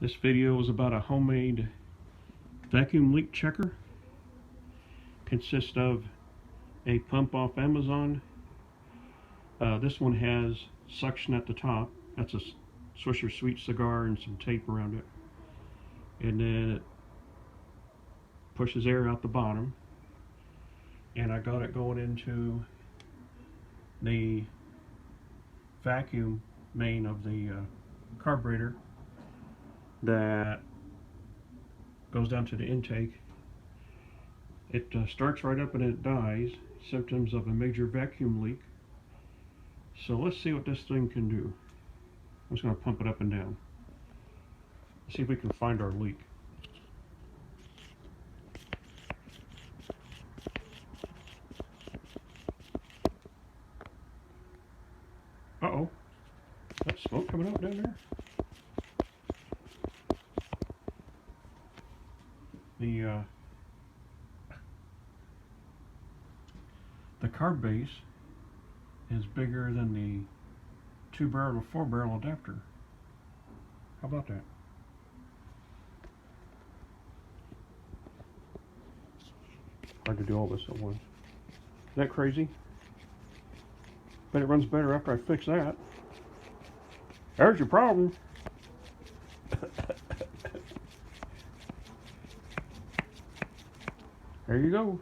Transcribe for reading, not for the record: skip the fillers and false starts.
This video is about a homemade vacuum leak checker. Consists of a pump off Amazon. This one has suction at the top. That's a Swisher Sweet Cigar and some tape around it. And then it pushes air out the bottom. And I got it going into the vacuum main of the carburetor that goes down to the intake. It starts right up and it dies. Symptoms of a major vacuum leak. So let's see what this thing can do. I'm just going to pump it up and down. See if we can find our leak. Uh-oh. That smoke coming out down there? The carb base is bigger than the 2-barrel to 4-barrel adapter. How about that? Hard to do all this at once. Isn't that crazy? But it runs better after I fix that. There's your problem. There you go.